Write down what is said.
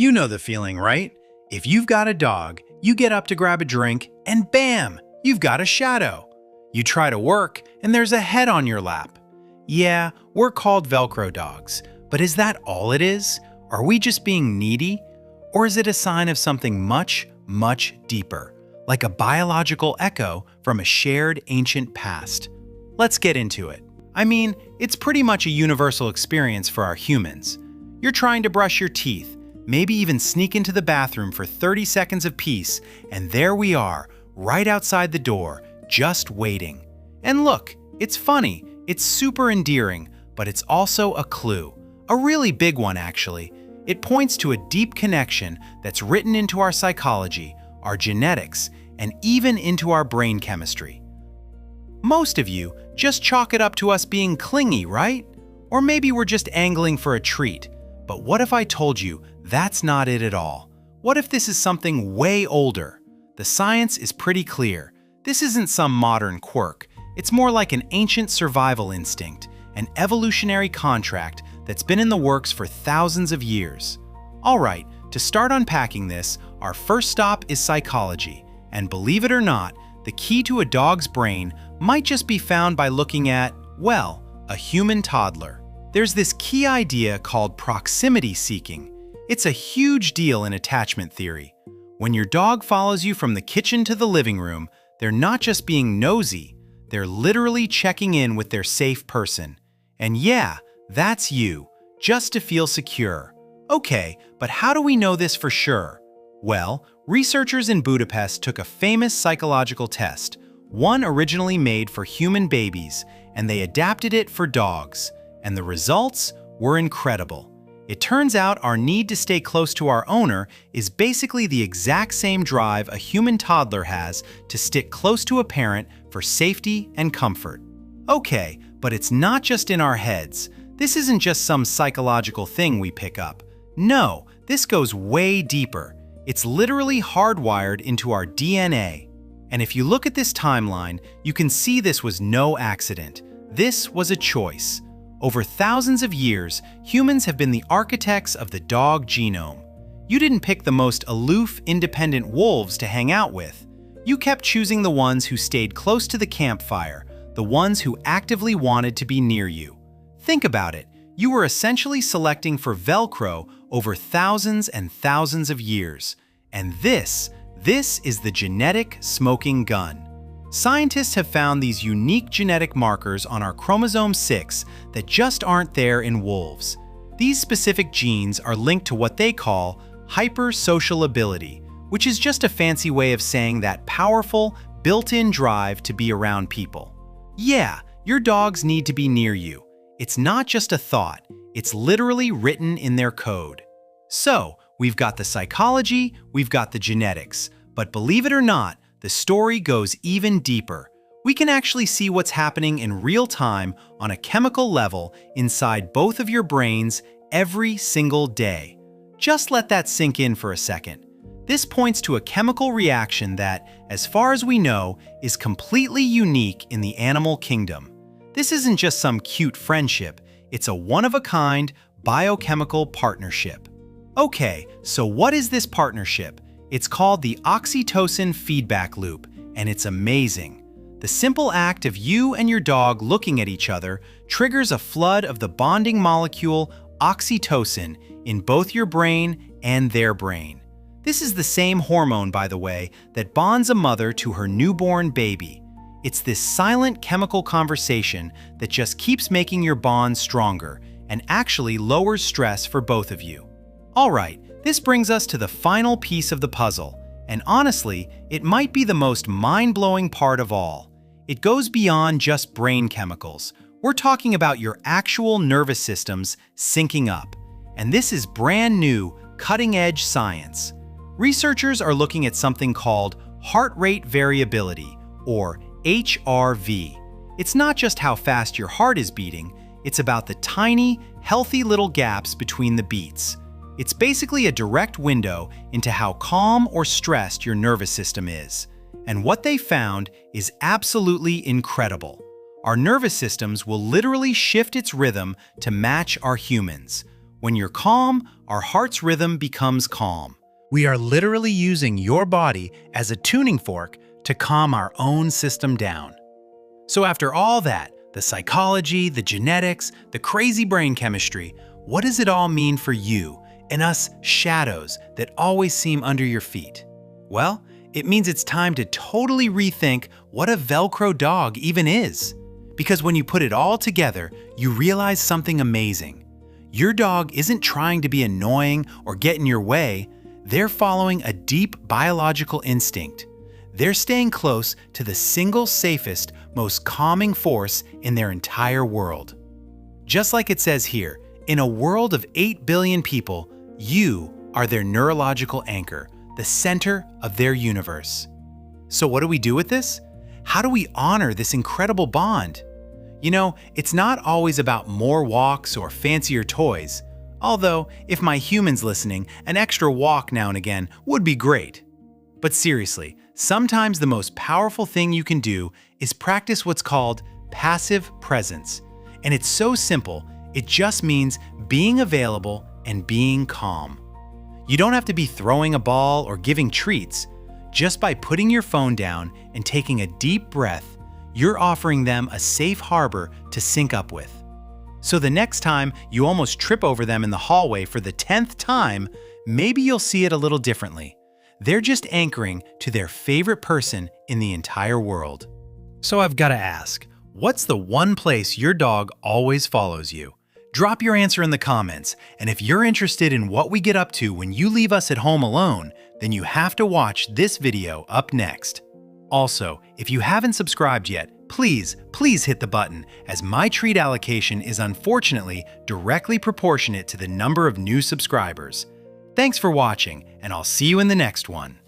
You know the feeling, right? If you've got a dog, you get up to grab a drink, and bam, you've got a shadow. You try to work, and there's a head on your lap. Yeah, we're called Velcro Dogs, but is that all it is? Are we just being needy? Or is it a sign of something much, much deeper, like a biological echo from a shared ancient past? Let's get into it. I mean, it's pretty much a universal experience for our humans. You're trying to brush your teeth, maybe even sneak into the bathroom for 30 seconds of peace, and there we are, right outside the door, just waiting. And look, it's funny, it's super endearing, but it's also a clue. A really big one, actually. It points to a deep connection that's written into our psychology, our genetics, and even into our brain chemistry. Most of you just chalk it up to us being clingy, right? Or maybe we're just angling for a treat. But what if I told you that's not it at all? What if this is something way older? The science is pretty clear. This isn't some modern quirk. It's more like an ancient survival instinct, an evolutionary contract that's been in the works for thousands of years. All right, to start unpacking this, our first stop is psychology. And believe it or not, the key to a dog's brain might just be found by looking at, well, a human toddler. There's this key idea called proximity seeking. It's a huge deal in attachment theory. When your dog follows you from the kitchen to the living room, they're not just being nosy, they're literally checking in with their safe person. And yeah, that's you, just to feel secure. Okay, but how do we know this for sure? Well, researchers in Budapest took a famous psychological test, one originally made for human babies, and they adapted it for dogs. And the results were incredible. It turns out our need to stay close to our owner is basically the exact same drive a human toddler has to stick close to a parent for safety and comfort. Okay, but it's not just in our heads. This isn't just some psychological thing we pick up. No, this goes way deeper. It's literally hardwired into our DNA. And if you look at this timeline, you can see this was no accident. This was a choice. Over thousands of years, humans have been the architects of the dog genome. You didn't pick the most aloof, independent wolves to hang out with. You kept choosing the ones who stayed close to the campfire, the ones who actively wanted to be near you. Think about it. You were essentially selecting for Velcro over thousands and thousands of years. And this is the genetic smoking gun. Scientists have found these unique genetic markers on our chromosome 6 that just aren't there in wolves. These specific genes are linked to what they call hypersocial ability, which is just a fancy way of saying that powerful, built-in drive to be around people. Yeah, your dogs need to be near you. It's not just a thought, it's literally written in their code. So, we've got the psychology, we've got the genetics, but believe it or not, the story goes even deeper. We can actually see what's happening in real time on a chemical level inside both of your brains every single day. Just let that sink in for a second. This points to a chemical reaction that, as far as we know, is completely unique in the animal kingdom. This isn't just some cute friendship, it's a one-of-a-kind biochemical partnership. Okay, so what is this partnership? It's called the oxytocin feedback loop, and it's amazing. The simple act of you and your dog looking at each other triggers a flood of the bonding molecule oxytocin in both your brain and their brain. This is the same hormone, by the way, that bonds a mother to her newborn baby. It's this silent chemical conversation that just keeps making your bond stronger and actually lowers stress for both of you. All right, this brings us to the final piece of the puzzle, and honestly, it might be the most mind-blowing part of all. It goes beyond just brain chemicals. We're talking about your actual nervous systems syncing up. And this is brand new, cutting-edge science. Researchers are looking at something called heart rate variability, or HRV. It's not just how fast your heart is beating, it's about the tiny, healthy little gaps between the beats. It's basically a direct window into how calm or stressed your nervous system is. And what they found is absolutely incredible. Our nervous systems will literally shift its rhythm to match our humans. When you're calm, our heart's rhythm becomes calm. We are literally using your body as a tuning fork to calm our own system down. So after all that, the psychology, the genetics, the crazy brain chemistry, what does it all mean for you and us shadows that always seem under your feet? Well, it means it's time to totally rethink what a Velcro dog even is. Because when you put it all together, you realize something amazing. Your dog isn't trying to be annoying or get in your way. They're following a deep biological instinct. They're staying close to the single safest, most calming force in their entire world. Just like it says here, in a world of 8 billion people, you are their neurological anchor, the center of their universe. So what do we do with this? How do we honor this incredible bond? You know, it's not always about more walks or fancier toys. Although, if my human's listening, an extra walk now and again would be great. But seriously, sometimes the most powerful thing you can do is practice what's called passive presence. And it's so simple, it just means being available and being calm. You don't have to be throwing a ball or giving treats. Just by putting your phone down and taking a deep breath, you're offering them a safe harbor to sync up with. So the next time you almost trip over them in the hallway for the 10th time, maybe you'll see it a little differently. They're just anchoring to their favorite person in the entire world. So I've got to ask, what's the one place your dog always follows you? Drop your answer in the comments, and if you're interested in what we get up to when you leave us at home alone, then you have to watch this video up next. Also, if you haven't subscribed yet, please hit the button, as my treat allocation is unfortunately directly proportionate to the number of new subscribers. Thanks for watching, and I'll see you in the next one.